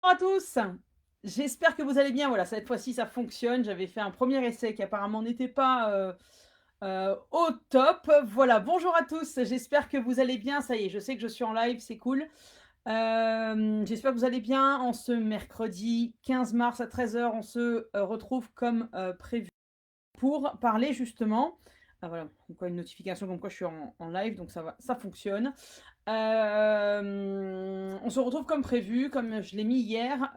Bonjour à tous, j'espère que vous allez bien. Voilà, cette fois-ci ça fonctionne. J'avais fait un premier essai qui apparemment n'était pas au top. Voilà, bonjour à tous, j'espère que vous allez bien. Ça y est, je sais que je suis en live, c'est cool. J'espère que vous allez bien. En ce mercredi 15 mars à 13 h, on se retrouve comme prévu pour parler justement. Ah, voilà, donc, une notification comme quoi je suis en live, donc ça va, ça fonctionne. On se retrouve comme prévu, comme je l'ai mis hier,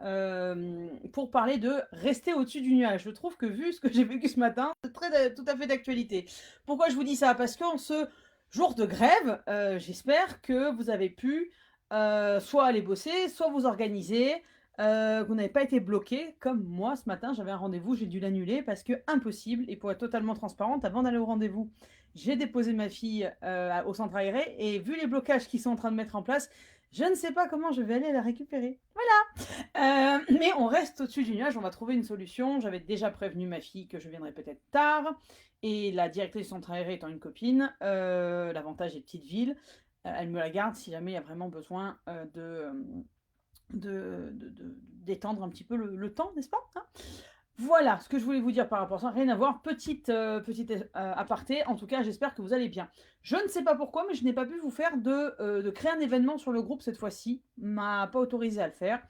pour parler de rester au-dessus du nuage. Je trouve que vu ce que j'ai vécu ce matin, c'est tout à fait d'actualité. Pourquoi je vous dis ça? Parce qu'en ce jour de grève, j'espère que vous avez pu soit aller bosser, soit vous organiser, que vous n'avez pas été bloqué, comme moi ce matin, j'avais un rendez-vous, j'ai dû l'annuler parce que impossible. Et pour être totalement transparente, avant d'aller au rendez-vous, j'ai déposé ma fille au centre aéré et vu les blocages qu'ils sont en train de mettre en place, je ne sais pas comment je vais aller la récupérer. Mais on reste au-dessus du nuage, on va trouver une solution. J'avais déjà prévenu ma fille que je viendrais peut-être tard. Et la directrice du centre aéré étant une copine, l'avantage des petites villes, elle me la garde si jamais il y a vraiment besoin d'étendre un petit peu le temps, n'est-ce pas, hein? Voilà ce que je voulais vous dire par rapport à ça. Rien à voir. Petite aparté. En tout cas, j'espère que vous allez bien. Je ne sais pas pourquoi, mais je n'ai pas pu vous faire de créer un événement sur le groupe cette fois-ci. M'a pas autorisé à le faire.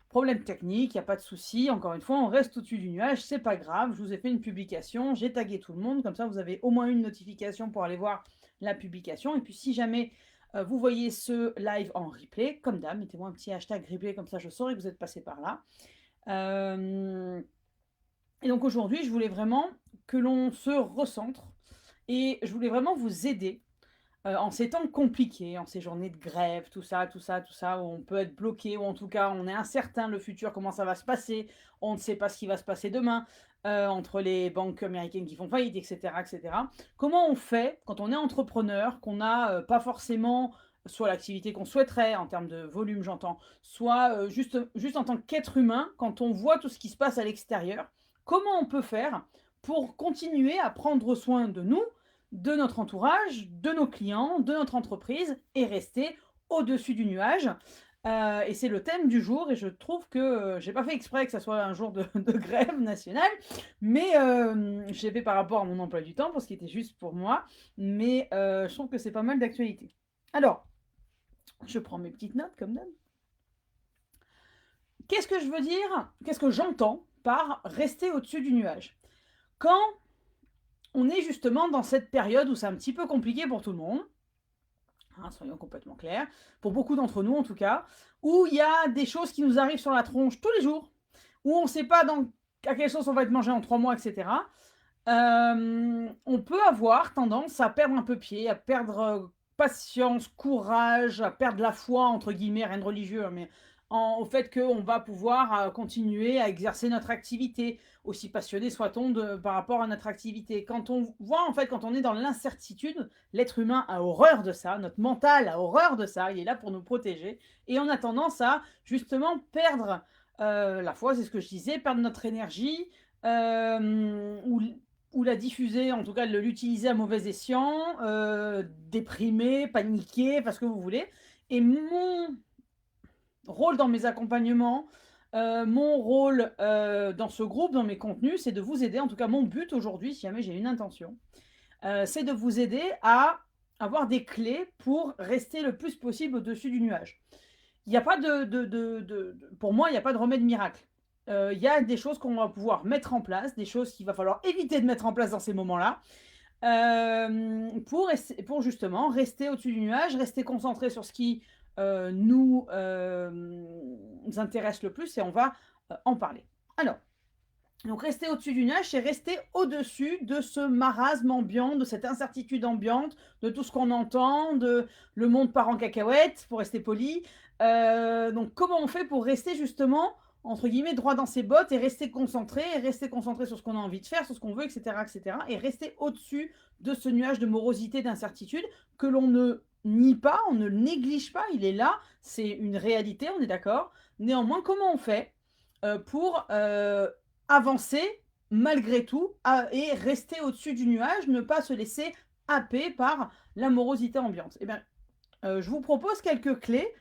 Problème technique, il n'y a pas de souci. Encore une fois, on reste au-dessus du nuage. C'est pas grave. Je vous ai fait une publication. J'ai tagué tout le monde. Comme ça, vous avez au moins une notification pour aller voir la publication. Et puis, si jamais vous voyez ce live en replay, comme d'hab, mettez-moi un petit hashtag replay. Comme ça, je saurai que vous êtes passé par là. Et donc aujourd'hui, je voulais vraiment que l'on se recentre et je voulais vraiment vous aider en ces temps compliqués, en ces journées de grève, tout ça, où on peut être bloqué, ou en tout cas on est incertain le futur, comment ça va se passer, on ne sait pas ce qui va se passer demain, entre les banques américaines qui font faillite, etc., etc. Comment on fait quand on est entrepreneur, qu'on n'a pas forcément soit l'activité qu'on souhaiterait en termes de volume, j'entends, soit juste en tant qu'être humain, quand on voit tout ce qui se passe à l'extérieur, comment on peut faire pour continuer à prendre soin de nous, de notre entourage, de nos clients, de notre entreprise et rester au-dessus du nuage. Et c'est le thème du jour et je trouve que j'ai pas fait exprès que ça soit un jour de grève nationale, mais j'ai fait par rapport à mon emploi du temps parce qu'il était juste pour moi, mais je trouve que c'est pas mal d'actualité. Alors, je prends mes petites notes comme d'hab. Qu'est-ce que je veux dire? Qu'est-ce que j'entends par rester au-dessus du nuage? Quand on est justement dans cette période où c'est un petit peu compliqué pour tout le monde, hein, soyons complètement clairs, pour beaucoup d'entre nous en tout cas, où il y a des choses qui nous arrivent sur la tronche tous les jours, où on ne sait pas à quelle sauce on va être mangé en 3 mois, etc. On peut avoir tendance à perdre un peu pied, à perdre patience, courage, à perdre la foi, entre guillemets, rien de religieux, mais au fait qu'on va pouvoir continuer à exercer notre activité, aussi passionné soit-on par rapport à notre activité. Quand on voit, en fait, quand on est dans l'incertitude, l'être humain a horreur de ça, notre mental a horreur de ça, il est là pour nous protéger, et on a tendance à justement perdre la foi, c'est ce que je disais, perdre notre énergie, ou la diffuser, en tout cas l'utiliser à mauvais escient, déprimer, paniquer, enfin ce que vous voulez. Et mon rôle dans mes accompagnements, mon rôle dans ce groupe, dans mes contenus, c'est de vous aider. En tout cas, mon but aujourd'hui, si jamais j'ai une intention, c'est de vous aider à avoir des clés pour rester le plus possible au-dessus du nuage. Il n'y a pas pour moi, il n'y a pas de remède miracle. Il y a des choses qu'on va pouvoir mettre en place, des choses qu'il va falloir éviter de mettre en place dans ces moments-là, pour justement rester au-dessus du nuage, rester concentré sur ce qui nous intéresse le plus et on va en parler. Alors, donc rester au-dessus du nuage, c'est rester au-dessus de ce marasme ambiant, de cette incertitude ambiante, de tout ce qu'on entend, de le monde part en cacahuète, pour rester poli. Donc comment on fait pour rester justement, entre guillemets, droit dans ses bottes et rester concentré sur ce qu'on a envie de faire, sur ce qu'on veut, etc., etc., et rester au-dessus de ce nuage de morosité, d'incertitude que l'on ne nie pas, on ne le néglige pas, il est là, c'est une réalité, on est d'accord. Néanmoins, comment on fait pour avancer malgré tout et rester au-dessus du nuage, ne pas se laisser happer par l'amorosité ambiante. Eh bien, je vous propose quelques clés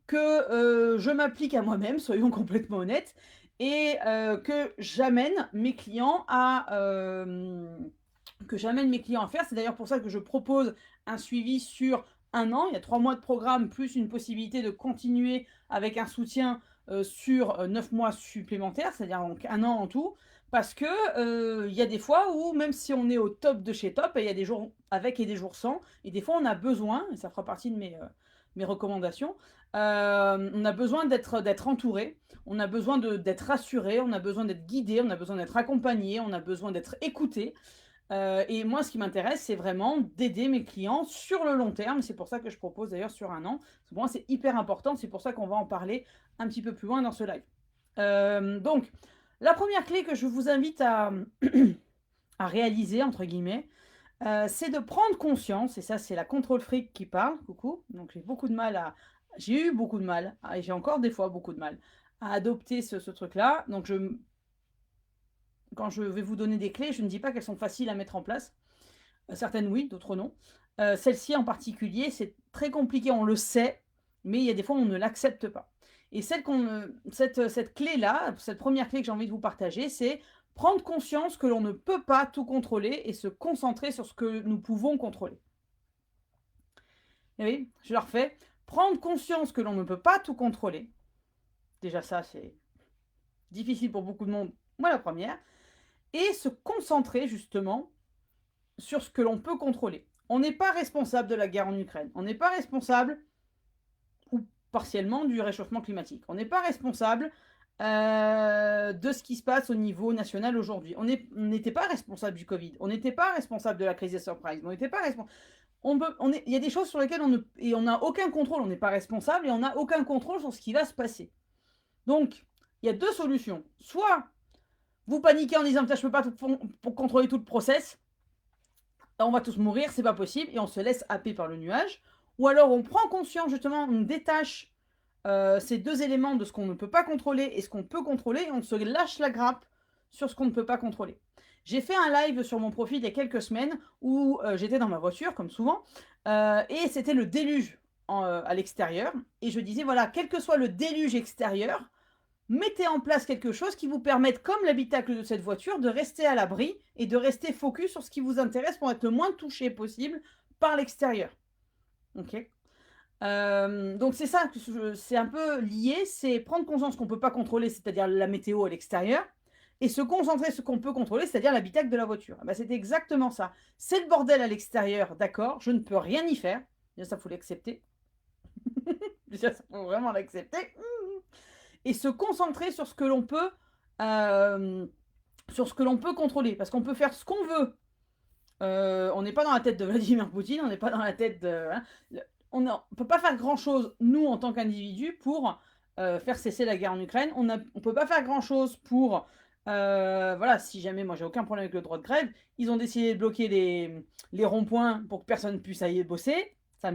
que je m'applique à moi-même, soyons complètement honnêtes, et que j'amène mes clients à faire. C'est d'ailleurs pour ça que je propose un suivi sur un an. Il y a 3 mois de programme, plus une possibilité de continuer avec un soutien sur 9 mois supplémentaires, c'est-à-dire donc un an en tout. Parce que il y a des fois où, même si on est au top de chez top, il y a des jours avec et des jours sans, et des fois on a besoin, et ça fera partie de mes recommandations, on a besoin d'être entouré, on a besoin d'être rassuré, on a besoin d'être guidé, on a besoin d'être accompagné, on a besoin d'être écouté. Et moi, ce qui m'intéresse, c'est vraiment d'aider mes clients sur le long terme. C'est pour ça que je propose d'ailleurs sur un an. Pour moi, c'est hyper important. C'est pour ça qu'on va en parler un petit peu plus loin dans ce live. Donc, la première clé que je vous invite à, à réaliser, entre guillemets, c'est de prendre conscience, et ça, c'est la contrôle fric qui parle. Coucou. Donc, j'ai eu beaucoup de mal, et j'ai encore des fois beaucoup de mal à adopter ce truc-là. Donc, quand je vais vous donner des clés, je ne dis pas qu'elles sont faciles à mettre en place. Certaines oui, d'autres non. Celle-ci en particulier, c'est très compliqué, on le sait, mais il y a des fois on ne l'accepte pas. Et cette clé-là, cette première clé que j'ai envie de vous partager, c'est prendre conscience que l'on ne peut pas tout contrôler et se concentrer sur ce que nous pouvons contrôler. Et oui, je le refais. Prendre conscience que l'on ne peut pas tout contrôler. Déjà ça, c'est difficile pour beaucoup de monde. Moi la première. Et se concentrer justement sur ce que l'on peut contrôler. On n'est pas responsable de la guerre en Ukraine. On n'est pas responsable, ou partiellement, du réchauffement climatique. On n'est pas responsable de ce qui se passe au niveau national aujourd'hui. On n'était pas responsable du Covid. On n'était pas responsable de la crise des subprimes. On n'était pas responsable. Il y a des choses sur lesquelles on n'a aucun contrôle. On n'est pas responsable et on n'a aucun contrôle sur ce qui va se passer. Donc, il y a deux solutions. Soit vous paniquez en disant, je ne peux pas pour contrôler tout le process, on va tous mourir, c'est pas possible, et on se laisse happer par le nuage. Ou alors on prend conscience, justement, on détache ces deux éléments de ce qu'on ne peut pas contrôler et ce qu'on peut contrôler, et on se lâche la grappe sur ce qu'on ne peut pas contrôler. J'ai fait un live sur mon profil il y a quelques semaines où j'étais dans ma voiture, comme souvent, et c'était le déluge à l'extérieur. Et je disais, voilà, quel que soit le déluge extérieur, mettez en place quelque chose qui vous permette, comme l'habitacle de cette voiture, de rester à l'abri et de rester focus sur ce qui vous intéresse pour être le moins touché possible par l'extérieur. Ok. Donc c'est ça, c'est un peu lié, c'est prendre conscience qu'on ne peut pas contrôler, c'est-à-dire la météo à l'extérieur, et se concentrer sur ce qu'on peut contrôler, c'est-à-dire l'habitacle de la voiture. Ben, c'est exactement ça. C'est le bordel à l'extérieur, d'accord, je ne peux rien y faire. Déjà, ça, faut l'accepter. Déjà, ça, faut vraiment l'accepter. Et se concentrer sur ce que l'on peut, contrôler. Parce qu'on peut faire ce qu'on veut. On n'est pas dans la tête de Vladimir Poutine, on n'est pas dans la tête de... Hein, on ne peut pas faire grand-chose, nous, en tant qu'individus, pour faire cesser la guerre en Ukraine. On ne peut pas faire grand-chose pour... voilà, si jamais, moi, j'ai aucun problème avec le droit de grève, ils ont décidé de bloquer les ronds-points pour que personne ne puisse aller bosser. Ça,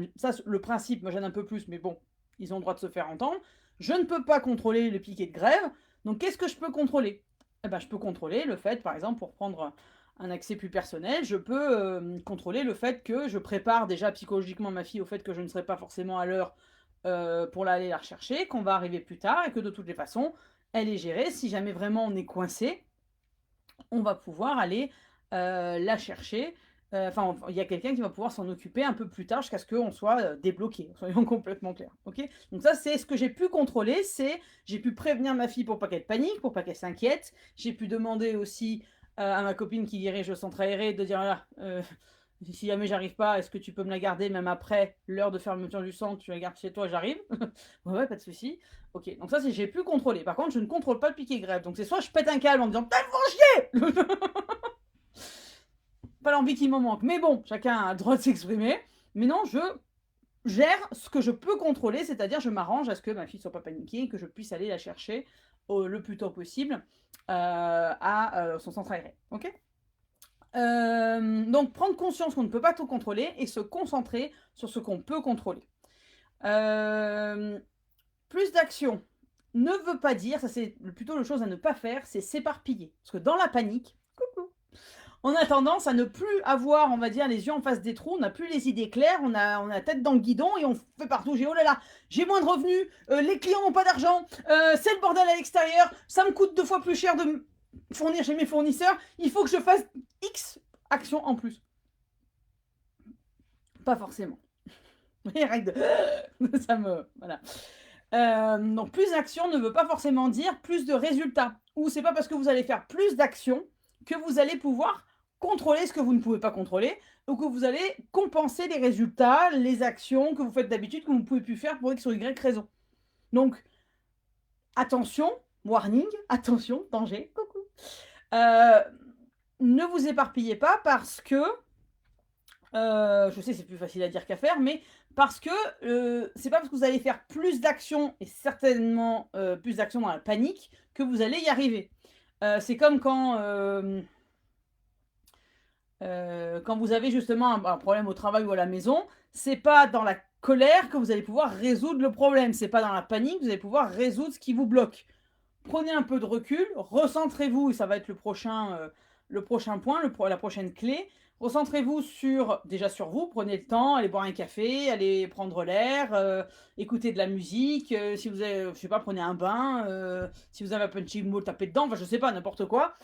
le principe me gêne un peu plus, mais bon, ils ont le droit de se faire entendre. Je ne peux pas contrôler le piquet de grève, donc qu'est-ce que je peux contrôler? Eh ben, je peux contrôler le fait, par exemple, pour prendre un accès plus personnel, je peux contrôler le fait que je prépare déjà psychologiquement ma fille au fait que je ne serai pas forcément à l'heure pour aller la rechercher, qu'on va arriver plus tard et que de toutes les façons, elle est gérée. Si jamais vraiment on est coincé, on va pouvoir aller la chercher. Enfin, il y a quelqu'un qui va pouvoir s'en occuper un peu plus tard jusqu'à ce qu'on soit débloqué, soyons complètement clairs. Ok. Donc ça, c'est ce que j'ai pu contrôler, j'ai pu prévenir ma fille pour pas qu'elle panique, pour pas qu'elle s'inquiète. J'ai pu demander aussi à ma copine qui dirige le centre aéré de dire, voilà, si jamais j'arrive pas, est-ce que tu peux me la garder même après l'heure de fermeture du centre, tu la gardes chez toi, j'arrive. Ouais, pas de souci. Ok, donc ça, j'ai pu contrôler. Par contre, je ne contrôle pas le piquet grève. Donc c'est soit je pète un câble en disant, t'as le chier. Pas l'envie qui me manque. Mais bon, chacun a le droit de s'exprimer. Mais non, je gère ce que je peux contrôler, c'est-à-dire je m'arrange à ce que ma fille ne soit pas paniquée et que je puisse aller la chercher le plus tôt possible à son centre aéré. Ok. Donc prendre conscience qu'on ne peut pas tout contrôler et se concentrer sur ce qu'on peut contrôler. Plus d'action ne veut pas dire, ça c'est plutôt la chose à ne pas faire, c'est s'éparpiller. Parce que dans la panique, coucou, on a tendance à ne plus avoir, on va dire, les yeux en face des trous, on n'a plus les idées claires, on a la tête dans le guidon et on fait partout. J'ai oh là là, j'ai moins de revenus, les clients n'ont pas d'argent, c'est le bordel à l'extérieur, ça me coûte 2 fois plus cher de me fournir chez mes fournisseurs, il faut que je fasse X actions en plus. Pas forcément. Les règles de... ça me... Voilà. Donc plus d'actions ne veut pas forcément dire plus de résultats. Ou c'est pas parce que vous allez faire plus d'actions que vous allez pouvoir contrôler ce que vous ne pouvez pas contrôler, ou que vous allez compenser les résultats, les actions que vous faites d'habitude, que vous ne pouvez plus faire pour X ou Y raison. Donc, attention, warning, attention, danger, coucou. Ne vous éparpillez pas parce que, je sais c'est plus facile à dire qu'à faire, mais parce que c'est pas parce que vous allez faire plus d'actions, et certainement plus d'actions dans la panique, que vous allez y arriver. C'est comme quand vous avez justement un problème au travail ou à la maison, c'est pas dans la colère que vous allez pouvoir résoudre le problème. C'est pas dans la panique que vous allez pouvoir résoudre ce qui vous bloque. Prenez un peu de recul, recentrez-vous, et ça va être le prochain point, la prochaine clé. Recentrez-vous déjà sur vous, prenez le temps, allez boire un café, allez prendre l'air, écoutez de la musique, si vous avez, je sais pas, prenez un bain, si vous avez un punching ball, tapez dedans, enfin je sais pas, n'importe quoi,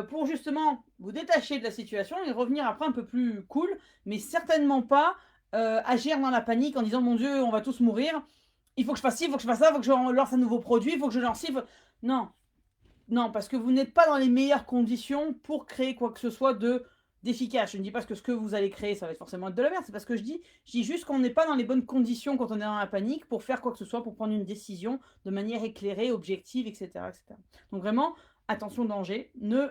pour justement vous détacher de la situation et revenir après un peu plus cool, mais certainement pas agir dans la panique en disant mon Dieu, on va tous mourir, il faut que je fasse ci, il faut que je fasse ça, il faut que je lance un nouveau produit, il faut que je lance ci. Non, non, parce que vous n'êtes pas dans les meilleures conditions pour créer quoi que ce soit d'efficace. Je ne dis pas que ce que vous allez créer, ça va être forcément être de la merde, c'est pas ce que je dis. Je dis juste qu'on n'est pas dans les bonnes conditions quand on est dans la panique pour faire quoi que ce soit, pour prendre une décision de manière éclairée, objective, etc. etc. Donc vraiment, attention danger, ne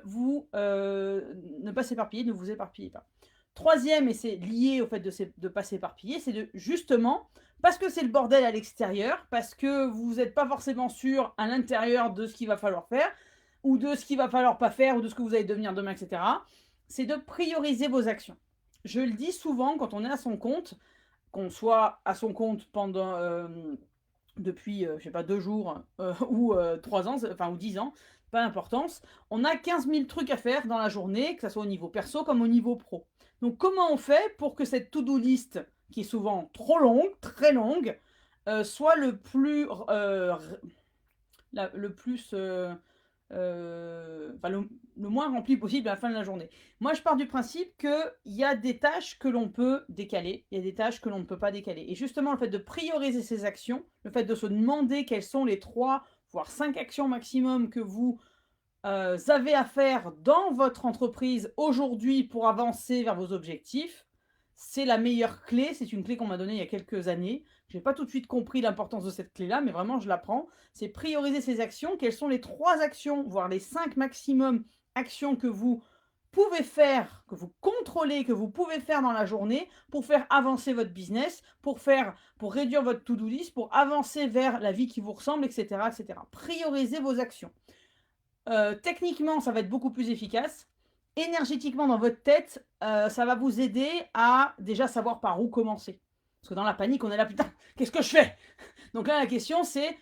pas s'éparpiller, ne vous éparpillez pas. Troisième, et c'est lié au fait de ne pas s'éparpiller, c'est de justement, parce que c'est le bordel à l'extérieur, parce que vous n'êtes pas forcément sûr à l'intérieur de ce qu'il va falloir faire, ou de ce qu'il va falloir pas faire, ou de ce que vous allez devenir demain, etc., c'est de prioriser vos actions. Je le dis souvent quand on est à son compte, qu'on soit à son compte pendant depuis, je sais pas, 2 jours ou 3 ans, enfin ou 10 ans, pas d'importance, on a 15 000 trucs à faire dans la journée, que ce soit au niveau perso comme au niveau pro. Donc comment on fait pour que cette to-do list, qui est souvent trop longue, très longue, soit le plus le moins rempli possible à la fin de la journée. Moi, je pars du principe qu'il y a des tâches que l'on peut décaler, il y a des tâches que l'on ne peut pas décaler. Et justement, le fait de prioriser ces actions, le fait de se demander quelles sont les 3, voire 5 actions maximum que vous avez à faire dans votre entreprise aujourd'hui pour avancer vers vos objectifs, c'est la meilleure clé. C'est une clé qu'on m'a donnée il y a quelques années. Je n'ai pas tout de suite compris l'importance de cette clé-là, mais vraiment, je l'apprends. C'est prioriser ces actions. Quelles sont les 3 actions, voire les 5 maximum actions que vous pouvez faire, que vous contrôlez, que vous pouvez faire dans la journée pour faire avancer votre business, pour réduire votre to-do list, pour avancer vers la vie qui vous ressemble, etc., etc. Priorisez vos actions. Techniquement, ça va être beaucoup plus efficace. Énergétiquement, dans votre tête, ça va vous aider à déjà savoir par où commencer. Parce que dans la panique, on est là, putain, qu'est-ce que je fais? Donc là, la question, c'est,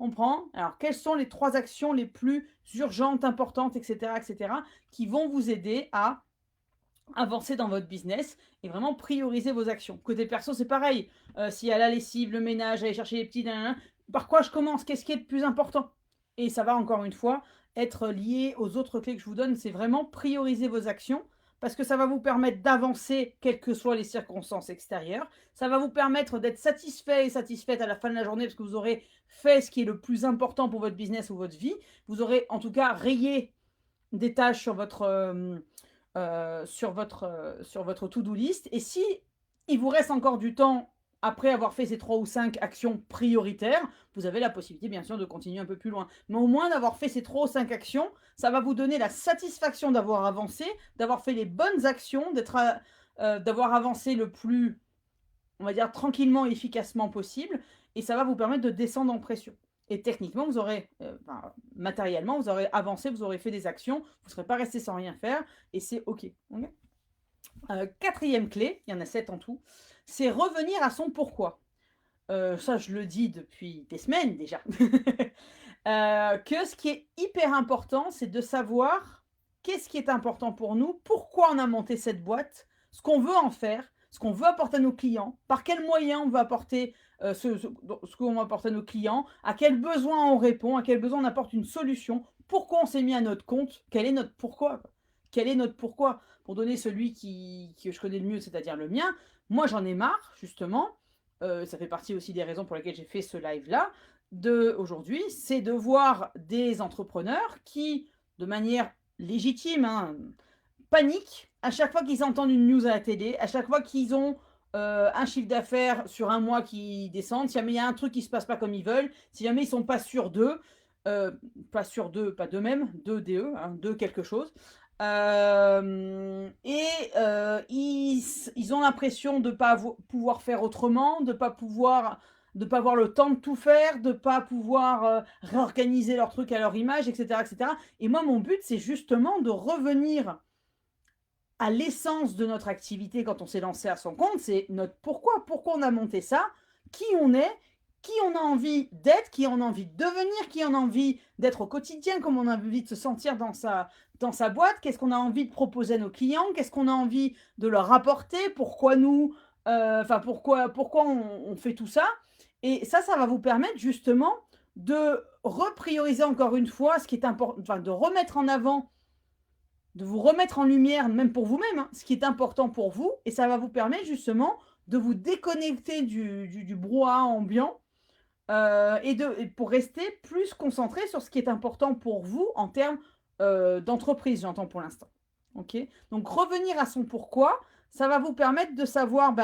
on prend, alors quelles sont les 3 actions les plus urgentes, importantes, etc., etc., qui vont vous aider à avancer dans votre business et vraiment prioriser vos actions. Côté perso, c'est pareil. S'il y a la lessive, le ménage, aller chercher les petits, par quoi je commence? Qu'est-ce qui est le plus important? Et ça va encore une fois être lié aux autres clés que je vous donne. C'est vraiment prioriser vos actions parce que ça va vous permettre d'avancer quelles que soient les circonstances extérieures. Ça va vous permettre d'être satisfait et satisfaite à la fin de la journée parce que vous aurez fait ce qui est le plus important pour votre business ou votre vie. Vous aurez en tout cas rayé des tâches sur votre to-do list. Et si il vous reste encore du temps après avoir fait ces 3 ou 5 actions prioritaires, vous avez la possibilité bien sûr de continuer un peu plus loin. Mais au moins d'avoir fait ces 3 ou 5 actions, ça va vous donner la satisfaction d'avoir avancé, d'avoir fait les bonnes actions, d'avoir avancé le plus, on va dire, tranquillement et efficacement possible. Et ça va vous permettre de descendre en pression. Et techniquement, vous aurez, matériellement, vous aurez avancé, vous aurez fait des actions, vous ne serez pas resté sans rien faire, et c'est OK. Okay. 4e clé, il y en a 7 en tout, c'est revenir à son pourquoi. Ça, je le dis depuis des semaines déjà. Que ce qui est hyper important, c'est de savoir qu'est-ce qui est important pour nous, pourquoi on a monté cette boîte, ce qu'on veut en faire, ce qu'on veut apporter à nos clients, par quels moyens on veut apporter ce qu'on va apporter à nos clients, à quels besoins on répond, à quels besoins on apporte une solution, pourquoi on s'est mis à notre compte, quel est notre pourquoi, quoi. Quel est notre pourquoi? Pour donner celui que je connais le mieux, c'est-à-dire le mien, moi j'en ai marre, justement, ça fait partie aussi des raisons pour lesquelles j'ai fait ce live-là, aujourd'hui, c'est de voir des entrepreneurs qui, de manière légitime, hein, paniquent à chaque fois qu'ils entendent une news à la télé, à chaque fois qu'ils ont un chiffre d'affaires sur un mois qui descend, si jamais il y a un truc qui ne se passe pas comme ils veulent, si jamais ils ne sont pas sûrs d'eux, pas d'eux-mêmes, d'eux, DE, hein, d'eux quelque chose. Ils ont l'impression de ne pas pouvoir faire autrement, de ne pas pouvoir de pas avoir le temps de tout faire, de pas pouvoir réorganiser leur truc à leur image, etc., etc. Et moi, mon but, c'est justement de revenir à l'essence de notre activité quand on s'est lancé à son compte, c'est notre pourquoi on a monté ça, qui on est, qui on a envie d'être, qui on a envie de devenir, qui on a envie d'être au quotidien, comment on a envie de se sentir dans sa boîte, qu'est-ce qu'on a envie de proposer à nos clients, qu'est-ce qu'on a envie de leur apporter, pourquoi nous, pourquoi on fait tout ça. Et ça va vous permettre justement de reprioriser encore une fois ce qui est important, enfin de remettre en avant, de vous remettre en lumière, même pour vous-même, hein, ce qui est important pour vous, et ça va vous permettre justement de vous déconnecter du brouhaha ambiant et pour rester plus concentré sur ce qui est important pour vous en termes d'entreprise, j'entends pour l'instant. Ok. Donc revenir à son pourquoi, ça va vous permettre de savoir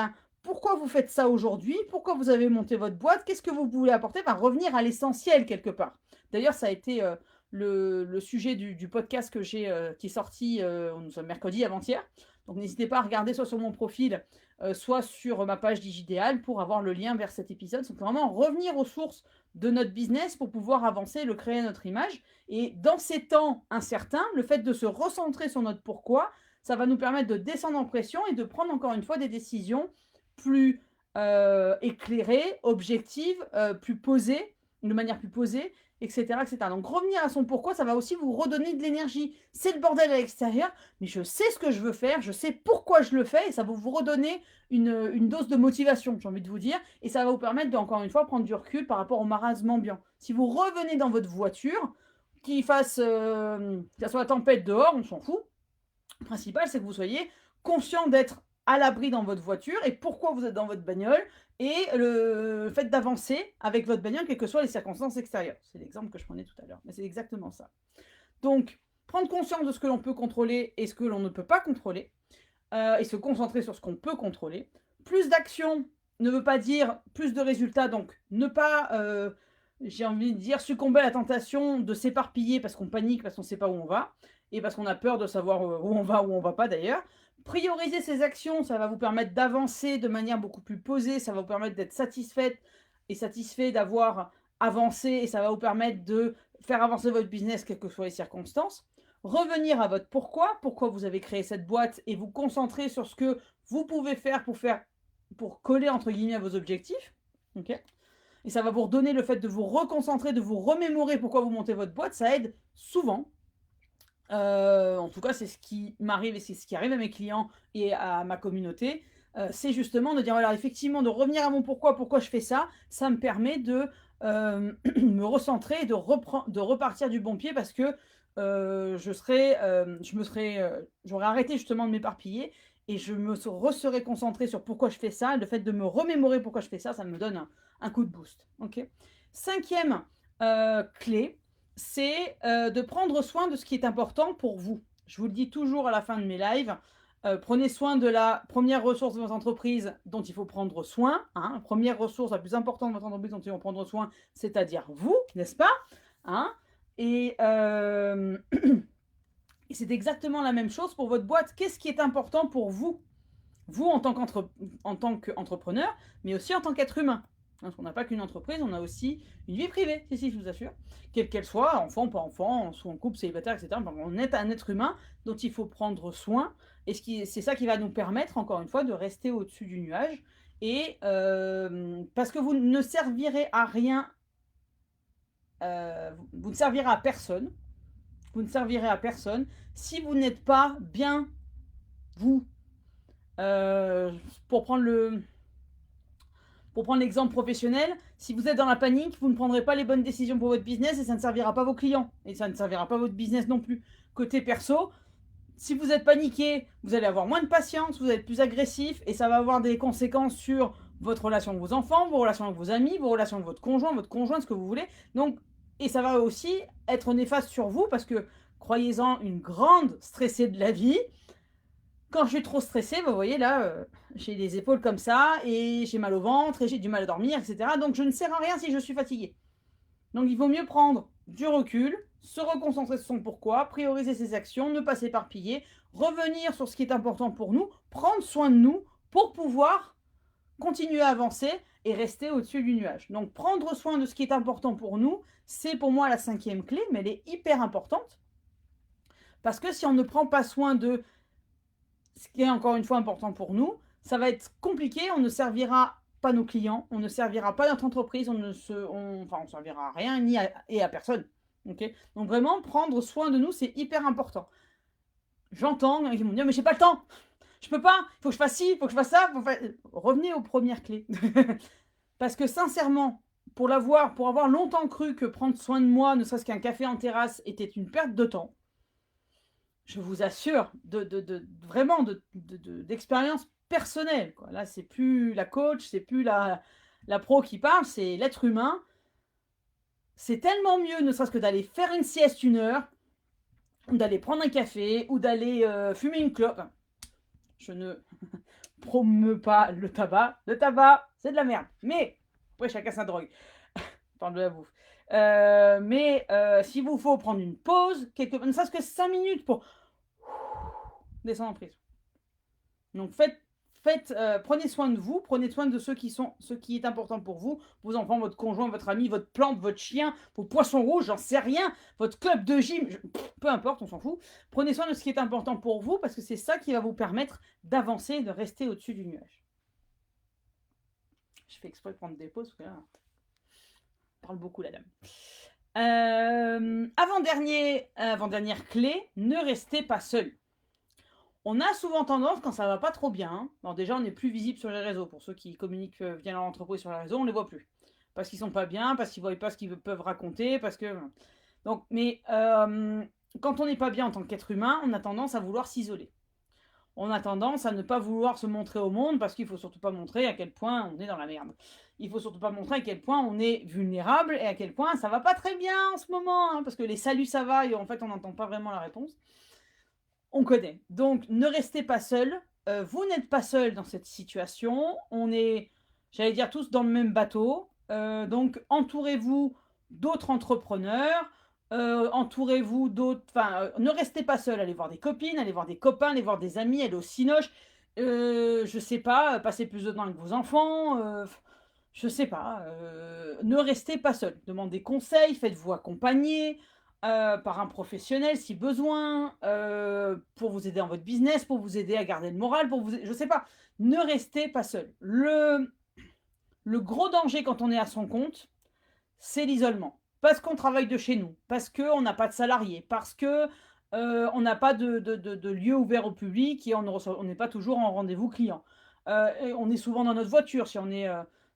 pourquoi vous faites ça aujourd'hui, pourquoi vous avez monté votre boîte, qu'est-ce que vous voulez apporter, revenir à l'essentiel quelque part. D'ailleurs, ça a été le sujet du podcast que j'ai qui est sorti nous sommes mercredi avant-hier. Donc n'hésitez pas à regarder soit sur mon profil, soit sur ma page Digidéal pour avoir le lien vers cet épisode. C'est vraiment revenir aux sources de notre business pour pouvoir avancer et le créer à notre image. Et dans ces temps incertains, le fait de se recentrer sur notre pourquoi, ça va nous permettre de descendre en pression et de prendre encore une fois des décisions plus éclairées, objectives, plus posées, de manière plus posée, etc., etc. Donc revenir à son pourquoi, ça va aussi vous redonner de l'énergie. C'est le bordel à l'extérieur, mais je sais ce que je veux faire, je sais pourquoi je le fais, et ça va vous redonner une dose de motivation, j'ai envie de vous dire, et ça va vous permettre de, encore une fois, prendre du recul par rapport au marasme ambiant. Si vous revenez dans votre voiture, qu'il fasse, que ça soit la tempête dehors, on s'en fout. Le principal, c'est que vous soyez conscient d'être à l'abri dans votre voiture et pourquoi vous êtes dans votre bagnole et le fait d'avancer avec votre bagnole, quelles que soient les circonstances extérieures. C'est l'exemple que je prenais tout à l'heure, mais c'est exactement ça. Donc, prendre conscience de ce que l'on peut contrôler et ce que l'on ne peut pas contrôler et se concentrer sur ce qu'on peut contrôler. Plus d'action ne veut pas dire plus de résultats, donc ne pas, j'ai envie de dire, succomber à la tentation de s'éparpiller parce qu'on panique, parce qu'on ne sait pas où on va et parce qu'on a peur de savoir où on va pas d'ailleurs. Prioriser ces actions, ça va vous permettre d'avancer de manière beaucoup plus posée, ça va vous permettre d'être satisfaite et satisfait d'avoir avancé et ça va vous permettre de faire avancer votre business quelles que soient les circonstances. Revenir à votre pourquoi vous avez créé cette boîte et vous concentrer sur ce que vous pouvez faire pour coller entre guillemets à vos objectifs. Ok. Et ça va vous redonner le fait de vous reconcentrer, de vous remémorer pourquoi vous montez votre boîte. Ça aide souvent. En tout cas, c'est ce qui m'arrive et c'est ce qui arrive à mes clients et à ma communauté. C'est justement de dire, voilà, effectivement, de revenir à mon pourquoi je fais ça. Ça me permet de me recentrer et de repartir du bon pied parce que j'aurais arrêté justement de m'éparpiller et je me serais concentré sur pourquoi je fais ça. Et le fait de me remémorer pourquoi je fais ça, ça me donne un coup de boost. Okay. 5e clé, c'est de prendre soin de ce qui est important pour vous. Je vous le dis toujours à la fin de mes lives. Prenez soin de la première ressource de votre entreprise dont il faut prendre soin. Hein. La première ressource la plus importante de votre entreprise dont il faut prendre soin, c'est-à-dire vous, n'est-ce pas, hein. Et c'est exactement la même chose pour votre boîte. Qu'est-ce qui est important pour vous? Vous en tant qu'entrepreneur, mais aussi en tant qu'être humain. Parce qu'on n'a pas qu'une entreprise, on a aussi une vie privée, si je vous assure. Quelle qu'elle soit, enfant, pas enfant, soit en couple, célibataire, etc. On est un être humain dont il faut prendre soin. Et c'est ça qui va nous permettre, encore une fois, de rester au-dessus du nuage. Et parce que vous ne servirez à rien, vous ne servirez à personne vous ne servirez à personne si vous n'êtes pas bien, vous. Heu, pour prendre le pour prendre l'exemple professionnel, si vous êtes dans la panique, vous ne prendrez pas les bonnes décisions pour votre business et ça ne servira pas vos clients et ça ne servira pas votre business non plus. Côté perso, si vous êtes paniqué, vous allez avoir moins de patience, vous allez être plus agressif et ça va avoir des conséquences sur votre relation avec vos enfants, vos relations avec vos amis, vos relations avec votre conjoint, ce que vous voulez. Donc, et ça va aussi être néfaste sur vous parce que, croyez-en, une grande stressée de la vie, quand je suis trop stressée, vous voyez là, j'ai les épaules comme ça et j'ai mal au ventre et j'ai du mal à dormir, etc. Donc je ne sers à rien si je suis fatiguée. Donc il vaut mieux prendre du recul, se reconcentrer sur son pourquoi, prioriser ses actions, ne pas s'éparpiller, revenir sur ce qui est important pour nous, prendre soin de nous pour pouvoir continuer à avancer et rester au-dessus du nuage. Donc prendre soin de ce qui est important pour nous, c'est pour moi la 5e clé, mais elle est hyper importante. Parce que si on ne prend pas soin de ce qui est encore une fois important pour nous, ça va être compliqué, on ne servira pas nos clients, on ne servira pas notre entreprise, on servira à rien ni à personne. Okay, donc vraiment, prendre soin de nous, c'est hyper important. J'entends, ils vont me dire, mais j'ai pas le temps, je peux pas, il faut que je fasse ci, il faut que je fasse ça. Revenez aux premières clés. Parce que sincèrement, pour avoir longtemps cru que prendre soin de moi, ne serait-ce qu'un café en terrasse, était une perte de temps, je vous assure, vraiment d'expérience personnelle, quoi. Là, c'est plus la coach, c'est plus la pro qui parle, c'est l'être humain. C'est tellement mieux, ne serait-ce que d'aller faire une sieste 1 heure, ou d'aller prendre un café, ou d'aller fumer une clope. Je ne promeus pas le tabac. Le tabac, c'est de la merde. Mais, après, chacun sa drogue. Parle de la bouffe. Mais s'il vous faut prendre une pause, ne serait-ce que 5 minutes pour descendre en prise. Donc prenez soin de vous, prenez soin de ce qui est important pour vous, vos enfants, votre conjoint, votre ami, votre plante, votre chien, vos poissons rouges, j'en sais rien, votre club de gym, peu importe, on s'en fout. Prenez soin de ce qui est important pour vous parce que c'est ça qui va vous permettre d'avancer, de rester au-dessus du nuage. Je fais exprès de prendre des pauses parce que là, on parle beaucoup la dame. Avant-dernière clé, ne restez pas seul. On a souvent tendance, quand ça va pas trop bien, bon déjà on est plus visible sur les réseaux, pour ceux qui communiquent via leur entreprise sur les réseaux, on les voit plus. Parce qu'ils sont pas bien, parce qu'ils voient pas ce qu'ils peuvent raconter, parce que... Donc, mais quand on n'est pas bien en tant qu'être humain, on a tendance à vouloir s'isoler. On a tendance à ne pas vouloir se montrer au monde, parce qu'il faut surtout pas montrer à quel point on est dans la merde. Il faut surtout pas montrer à quel point on est vulnérable et à quel point ça va pas très bien en ce moment, hein, parce que les saluts ça va et en fait on n'entend pas vraiment la réponse. On connaît. Donc, ne restez pas seul. Vous n'êtes pas seul dans cette situation. On est, j'allais dire, tous dans le même bateau. Donc, entourez-vous d'autres entrepreneurs. Entourez-vous d'autres... Enfin, ne restez pas seul. Allez voir des copines, allez voir des copains, allez voir des amis, allez au cinoche. Je sais pas, passez plus de temps avec vos enfants. Je sais pas. Ne restez pas seul. Demandez conseil, faites-vous accompagner. Par un professionnel si besoin, pour vous aider dans votre business, pour vous aider à garder le moral, je sais pas. Ne restez pas seul. Le gros danger quand on est à son compte, c'est l'isolement. Parce qu'on travaille de chez nous, parce qu'on n'a pas de salariés, parce que on n'a pas de lieu ouvert au public et on n'est pas toujours en rendez-vous client. Et on est souvent dans notre voiture. Si on est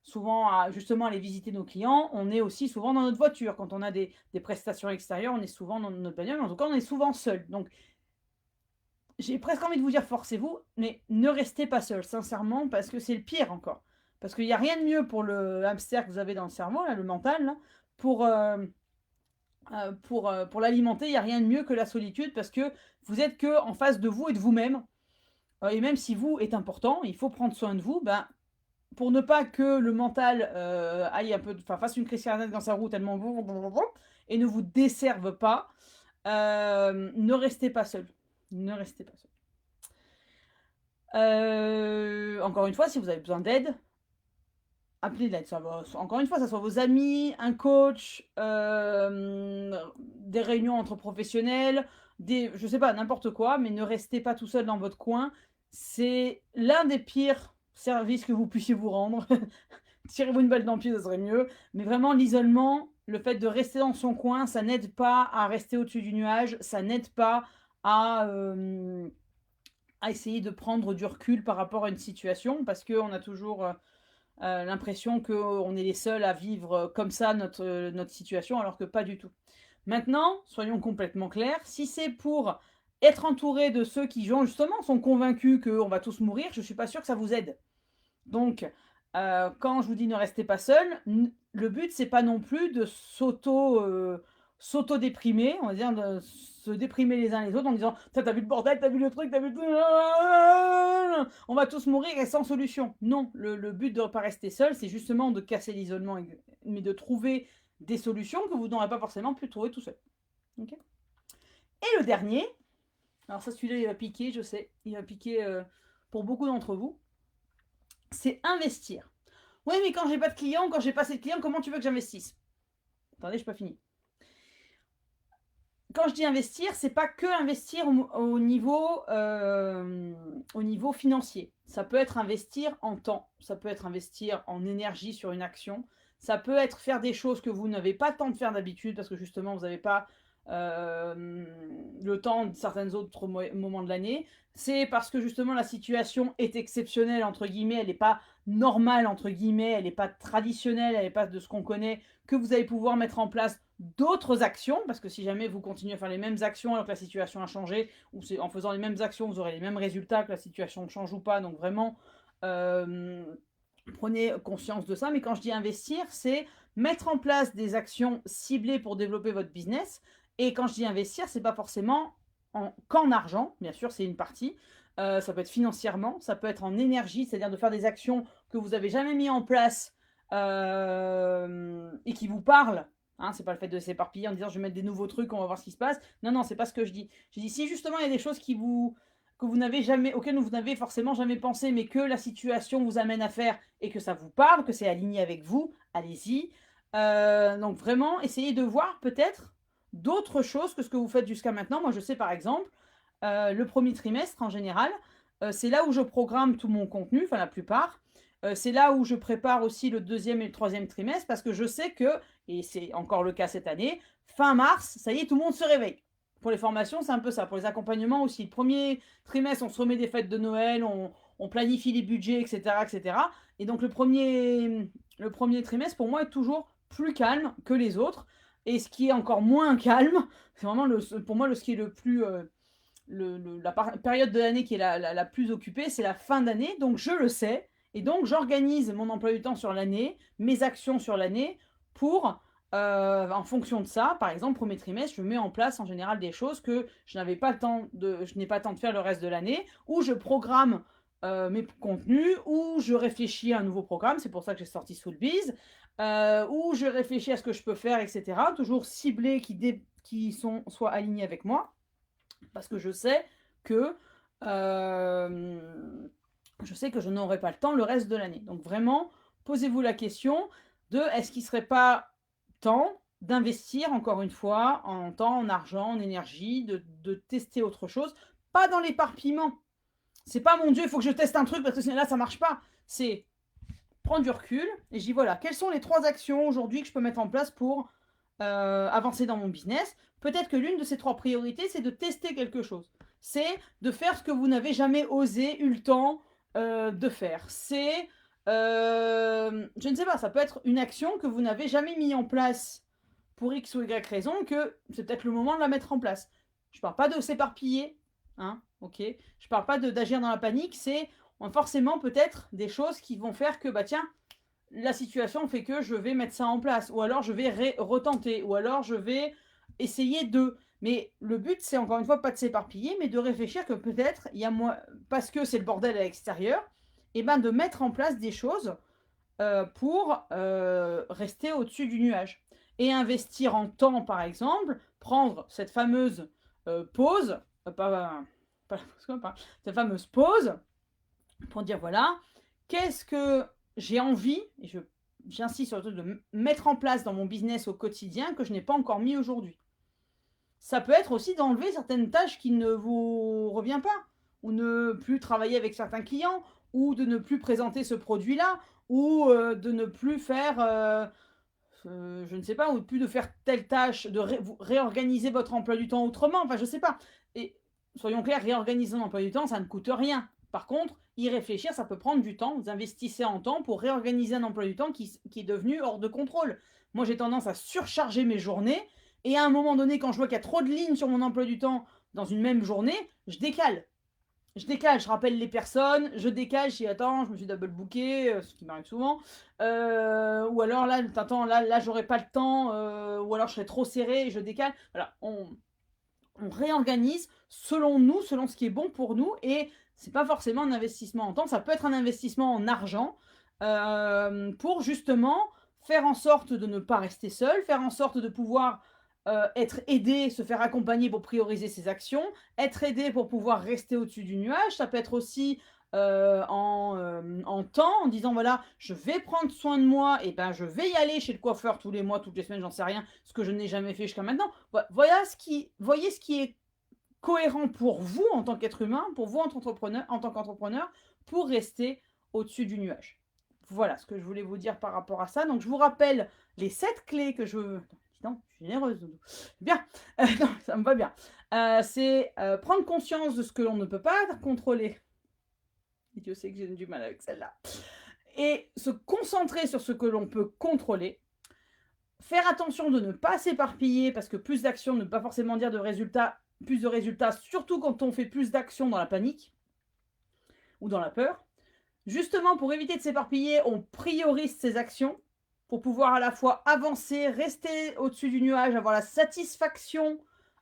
souvent à justement aller visiter nos clients, on est aussi souvent dans notre voiture. Quand on a des prestations extérieures, on est souvent dans notre bagnole, mais en tout cas, on est souvent seul. Donc, j'ai presque envie de vous dire forcez-vous, mais ne restez pas seul, sincèrement, parce que c'est le pire encore. Parce qu'il n'y a rien de mieux pour le hamster que vous avez dans le cerveau, là, le mental, là, pour l'alimenter, il n'y a rien de mieux que la solitude, parce que vous êtes que en face de vous et de vous-même. Et même si vous est important, il faut prendre soin de vous, ben, pour ne pas que le mental aille un peu, fasse une crise cardiaque dans sa roue tellement et ne vous desserve pas, ne restez pas seul. Ne restez pas seul. Encore une fois, si vous avez besoin d'aide, appelez de l'aide. Encore une fois, ça soit vos amis, un coach, des réunions entre professionnels, je sais pas, n'importe quoi, mais ne restez pas tout seul dans votre coin. C'est l'un des pires services que vous puissiez vous rendre. Tirez-vous une balle dans le pied, ça serait mieux. Mais vraiment, l'isolement, le fait de rester dans son coin, ça n'aide pas à rester au-dessus du nuage, ça n'aide pas à, à essayer de prendre du recul par rapport à une situation parce qu'on a toujours l'impression qu'on est les seuls à vivre comme ça notre situation, alors que pas du tout. Maintenant, soyons complètement clairs, si c'est pour être entouré de ceux qui justement sont convaincus qu'on va tous mourir, je ne suis pas sûre que ça vous aide. Donc, quand je vous dis ne restez pas seul, le but c'est pas non plus de s'auto-déprimer, on va dire de se déprimer les uns les autres en disant t'as vu le bordel, t'as vu le truc, t'as vu le... On va tous mourir et sans solution. Non, le but de ne pas rester seul, c'est justement de casser l'isolement, mais de trouver des solutions que vous n'aurez pas forcément pu trouver tout seul. Okay. Et le dernier, alors ça celui-là il va piquer, je sais, il va piquer pour beaucoup d'entre vous, c'est investir. Oui, mais quand j'ai pas de clients, quand j'ai pas assez de clients, comment tu veux que j'investisse? Attendez, je n'ai pas fini. Quand je dis investir, c'est pas que investir au niveau financier. Ça peut être investir en temps, ça peut être investir en énergie sur une action, ça peut être faire des choses que vous n'avez pas le temps de faire d'habitude parce que justement vous n'avez pas le temps de certains autres moments de l'année. C'est parce que justement la situation est exceptionnelle, entre guillemets, elle n'est pas normale, entre guillemets, elle n'est pas traditionnelle, elle n'est pas de ce qu'on connaît, que vous allez pouvoir mettre en place d'autres actions, parce que si jamais vous continuez à faire les mêmes actions alors que la situation a changé, ou c'est en faisant les mêmes actions, vous aurez les mêmes résultats, que la situation change ou pas. Donc vraiment, prenez conscience de ça. Mais quand je dis investir, c'est mettre en place des actions ciblées pour développer votre business. Et quand je dis investir, c'est pas forcément qu'en argent, bien sûr, c'est une partie. Ça peut être financièrement, ça peut être en énergie, c'est-à-dire de faire des actions que vous n'avez jamais mis en place et qui vous parlent. Hein, c'est pas le fait de s'éparpiller en disant je vais mettre des nouveaux trucs, on va voir ce qui se passe. Non, non, c'est pas ce que je dis. Je dis si justement il y a des choses que vous n'avez jamais, auxquelles vous n'avez forcément jamais pensé, mais que la situation vous amène à faire et que ça vous parle, que c'est aligné avec vous, allez-y. Donc vraiment, essayez de voir peut-être d'autres choses que ce que vous faites jusqu'à maintenant. Moi, je sais par exemple, le premier trimestre en général, c'est là où je programme tout mon contenu, enfin la plupart. C'est là où je prépare aussi le deuxième et le troisième trimestre parce que je sais que, et c'est encore le cas cette année, fin mars, ça y est, tout le monde se réveille. Pour les formations, c'est un peu ça. Pour les accompagnements aussi. Le premier trimestre, on se remet des fêtes de Noël, on planifie les budgets, etc., etc. Et donc le premier trimestre, pour moi, est toujours plus calme que les autres. Et ce qui est encore moins calme, c'est vraiment pour moi ce qui est le plus... la période de l'année qui est la plus occupée, c'est la fin d'année. Donc je le sais. Et donc j'organise mon emploi du temps sur l'année, mes actions sur l'année, pour, en fonction de ça, par exemple, premier trimestre, je mets en place en général des choses que je n'ai pas le temps de faire le reste de l'année, ou je programme mes contenus, ou je réfléchis à un nouveau programme, c'est pour ça que j'ai sorti Soulbiz, ou je réfléchis à ce que je peux faire, etc. Toujours ciblés qui soient alignés avec moi. Parce que je sais que je n'aurai pas le temps le reste de l'année. Donc vraiment, posez-vous la question de est-ce qu'il ne serait pas temps d'investir, encore une fois, en temps, en argent, en énergie, de tester autre chose. Pas dans l'éparpillement. C'est pas mon Dieu, il faut que je teste un truc parce que là, ça ne marche pas. C'est prendre du recul et je dis voilà, quelles sont les 3 actions aujourd'hui que je peux mettre en place pour avancer dans mon business. Peut-être que l'une de ces 3 priorités, c'est de tester quelque chose. C'est de faire ce que vous n'avez jamais osé, eu le temps de faire. C'est, je ne sais pas, ça peut être une action que vous n'avez jamais mis en place pour X ou Y raison, que c'est peut-être le moment de la mettre en place. Je ne parle pas de s'éparpiller, hein, ok. Je ne parle pas d'agir dans la panique, c'est forcément peut-être des choses qui vont faire que, bah tiens, la situation fait que je vais mettre ça en place, ou alors je vais retenter, ou alors je vais essayer de... Mais le but, c'est encore une fois pas de s'éparpiller, mais de réfléchir que peut-être, il y a moins, parce que c'est le bordel à l'extérieur, et ben de mettre en place des choses pour rester au-dessus du nuage. Et investir en temps, par exemple, prendre cette fameuse pause, cette fameuse pause, pour dire voilà, qu'est-ce que j'ai envie, et j'insiste sur le truc de mettre en place dans mon business au quotidien que je n'ai pas encore mis aujourd'hui. Ça peut être aussi d'enlever certaines tâches qui ne vous reviennent pas, ou ne plus travailler avec certains clients, ou de ne plus présenter ce produit-là, ou de ne plus faire je ne sais pas, ou plus de faire telle tâche, de réorganiser votre emploi du temps autrement, enfin, je ne sais pas. Et soyons clairs, réorganiser un emploi du temps, ça ne coûte rien. Par contre, y réfléchir, ça peut prendre du temps. Vous investissez en temps pour réorganiser un emploi du temps qui est devenu hors de contrôle. Moi, j'ai tendance à surcharger mes journées. Et à un moment donné, quand je vois qu'il y a trop de lignes sur mon emploi du temps dans une même journée, je décale. Je rappelle les personnes, je décale, je dis attends, je me suis double booké, ce qui m'arrive souvent. Ou alors là, attends, là j'aurais pas le temps, ou alors je serais trop serré, je décale. Voilà, on réorganise selon nous, selon ce qui est bon pour nous, et c'est pas forcément un investissement en temps, ça peut être un investissement en argent pour justement faire en sorte de ne pas rester seul, faire en sorte de pouvoir être aidé, se faire accompagner pour prioriser ses actions, être aidé pour pouvoir rester au-dessus du nuage. Ça peut être aussi en temps, en disant voilà, je vais prendre soin de moi, et ben je vais y aller chez le coiffeur tous les mois, toutes les semaines, j'en sais rien, ce que je n'ai jamais fait jusqu'à maintenant. Voilà voyez ce qui est cohérent pour vous en tant qu'être humain, pour vous en tant qu'entrepreneur, pour rester au-dessus du nuage. Voilà ce que je voulais vous dire par rapport à ça. Donc je vous rappelle les 7 clés que je... Non, je suis généreuse, Doudou. Bien, non, ça me va bien. C'est prendre conscience de ce que l'on ne peut pas contrôler. Et Dieu sait que j'ai du mal avec celle-là. Et se concentrer sur ce que l'on peut contrôler. Faire attention de ne pas s'éparpiller, parce que plus d'actions ne veut pas forcément dire de résultats, plus de résultats, surtout quand on fait plus d'actions dans la panique ou dans la peur. Justement, pour éviter de s'éparpiller, on priorise ses actions pour pouvoir à la fois avancer, rester au-dessus du nuage, avoir la satisfaction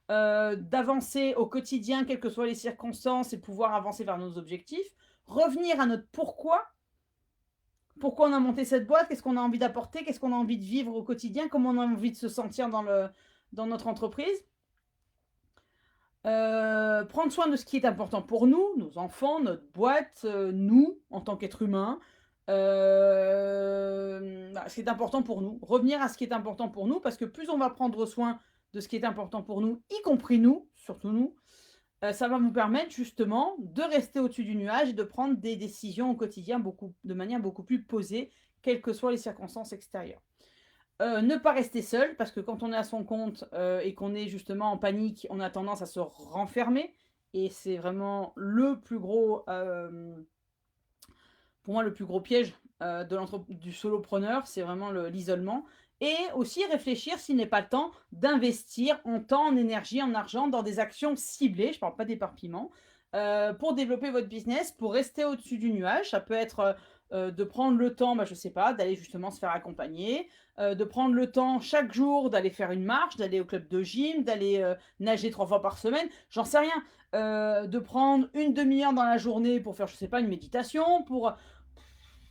d'avancer au quotidien, quelles que soient les circonstances, et pouvoir avancer vers nos objectifs. Revenir à notre pourquoi. Pourquoi on a monté cette boîte, qu'est-ce qu'on a envie d'apporter, qu'est-ce qu'on a envie de vivre au quotidien, comment on a envie de se sentir dans notre entreprise. Prendre soin de ce qui est important pour nous, nos enfants, notre boîte, nous, en tant qu'être humain. Ce qui est important pour nous. Revenir à ce qui est important pour nous, parce que plus on va prendre soin de ce qui est important pour nous, y compris nous, surtout nous, ça va vous permettre justement de rester au-dessus du nuage et de prendre des décisions au quotidien de manière beaucoup plus posée, quelles que soient les circonstances extérieures. Ne pas rester seul, parce que quand on est à son compte et qu'on est justement en panique, on a tendance à se renfermer. Et c'est vraiment le plus gros, pour moi, le plus gros piège du solopreneur, c'est vraiment l'isolement. Et aussi réfléchir s'il n'est pas le temps d'investir en temps, en énergie, en argent dans des actions ciblées, je ne parle pas d'éparpillement, pour développer votre business, pour rester au-dessus du nuage. Ça peut être de prendre le temps, je ne sais pas, d'aller justement se faire accompagner, de prendre le temps chaque jour d'aller faire une marche, d'aller au club de gym, d'aller nager 3 fois par semaine, j'en sais rien. De prendre une demi-heure dans la journée pour faire, je ne sais pas, une méditation, pour...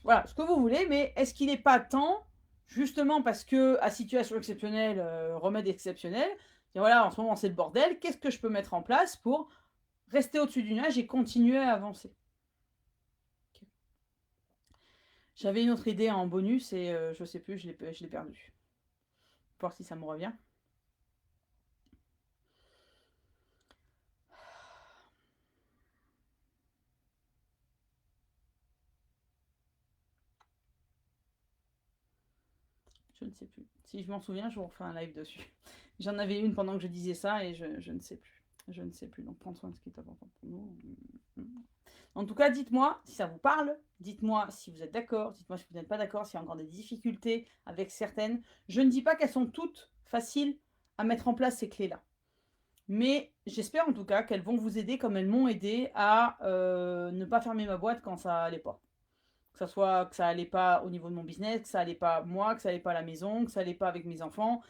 Voilà, ce que vous voulez, mais est-ce qu'il n'est pas temps, justement parce que à situation exceptionnelle, remède exceptionnel, et voilà, en ce moment c'est le bordel, qu'est-ce que je peux mettre en place pour rester au-dessus du nuage et continuer à avancer? Okay. J'avais une autre idée en bonus et je sais plus, je l'ai perdue. Voir si ça me revient. Je ne sais plus. Si je m'en souviens, je vous refais un live dessus. J'en avais une pendant que je disais ça et je ne sais plus. Je ne sais plus. Donc prendre soin de ce qui est important pour nous. En tout cas, dites-moi si ça vous parle. Dites-moi si vous êtes d'accord. Dites-moi si vous n'êtes pas d'accord. S'il y a encore des difficultés avec certaines. Je ne dis pas qu'elles sont toutes faciles à mettre en place, ces clés-là. Mais j'espère en tout cas qu'elles vont vous aider comme elles m'ont aidé à ne pas fermer ma boîte quand ça allait pas. Que ça allait pas au niveau de mon business, que ça allait pas moi, que ça allait pas à la maison, que ça allait pas avec mes enfants.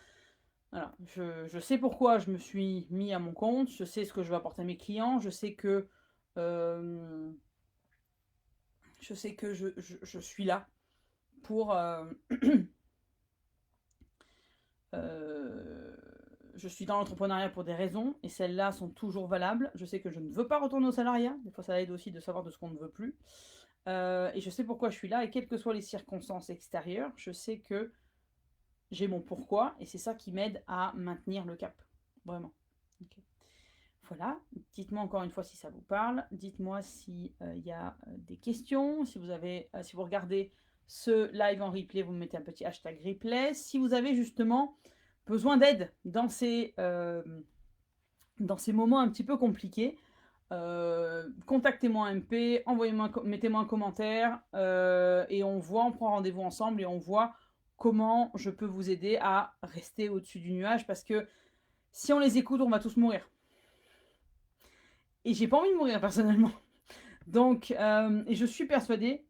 Voilà, je sais pourquoi je me suis mis à mon compte, je sais ce que je veux apporter à mes clients, je sais que je suis là pour je suis dans l'entrepreneuriat pour des raisons et celles-là sont toujours valables. Je sais que je ne veux pas retourner au salariat, des fois ça aide aussi de savoir de ce qu'on ne veut plus. Et je sais pourquoi je suis là et quelles que soient les circonstances extérieures, je sais que j'ai mon pourquoi et c'est ça qui m'aide à maintenir le cap. Vraiment. Okay. Voilà. Dites-moi encore une fois si ça vous parle. Dites-moi s'il y a des questions. Si vous regardez ce live en replay, vous mettez un petit hashtag replay. Si vous avez justement besoin d'aide dans ces moments un petit peu compliqués, contactez-moi en MP, mettez-moi un commentaire et on prend rendez-vous ensemble et on voit comment je peux vous aider à rester au-dessus du nuage, parce que si on les écoute, on va tous mourir. Et j'ai pas envie de mourir personnellement. Donc, et je suis persuadée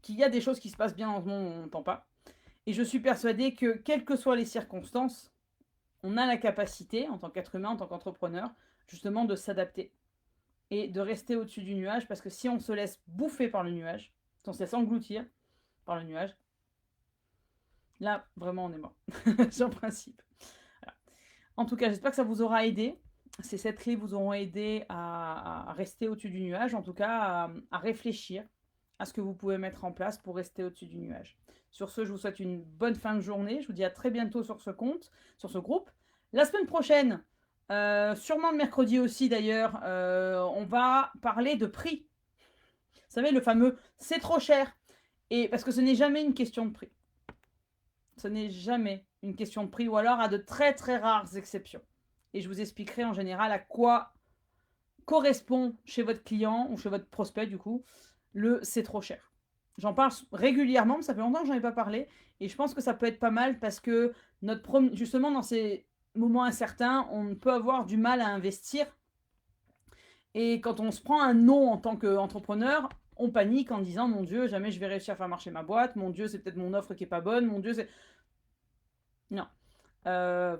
qu'il y a des choses qui se passent bien dans ce monde, on n'entend pas. Et je suis persuadée que, quelles que soient les circonstances, on a la capacité, en tant qu'être humain, en tant qu'entrepreneur, justement de s'adapter et de rester au-dessus du nuage, parce que si on se laisse bouffer par le nuage, si on se laisse engloutir par le nuage, là, vraiment, on est mort. Sur le principe. Voilà. En tout cas, j'espère que ça vous aura aidé. Ces 7 clés vous auront aidé à rester au-dessus du nuage, en tout cas à réfléchir à ce que vous pouvez mettre en place pour rester au-dessus du nuage. Sur ce, je vous souhaite une bonne fin de journée. Je vous dis à très bientôt sur ce compte, sur ce groupe. La semaine prochaine, sûrement le mercredi aussi d'ailleurs, on va parler de prix. Vous savez, le fameux « c'est trop cher ». Et parce que ce n'est jamais une question de prix. Ce n'est jamais une question de prix, ou alors à de très très rares exceptions. Et je vous expliquerai en général à quoi correspond chez votre client ou chez votre prospect du coup le « c'est trop cher ». J'en parle régulièrement, mais ça fait longtemps que j'en ai pas parlé et je pense que ça peut être pas mal parce que justement dans ces moments incertains, on peut avoir du mal à investir et quand on se prend un non en tant qu'entrepreneur, on panique en disant « Mon Dieu, jamais je vais réussir à faire marcher ma boîte. Mon Dieu, c'est peut-être mon offre qui est pas bonne. Mon Dieu, c'est… » Non.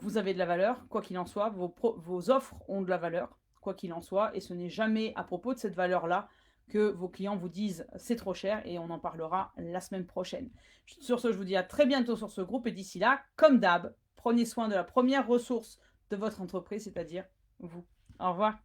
Vous avez de la valeur, quoi qu'il en soit. Vos offres ont de la valeur, quoi qu'il en soit. Et ce n'est jamais à propos de cette valeur-là que vos clients vous disent « c'est trop cher » et on en parlera la semaine prochaine. Sur ce, je vous dis à très bientôt sur ce groupe et d'ici là, comme d'hab, prenez soin de la première ressource de votre entreprise, c'est-à-dire vous. Au revoir.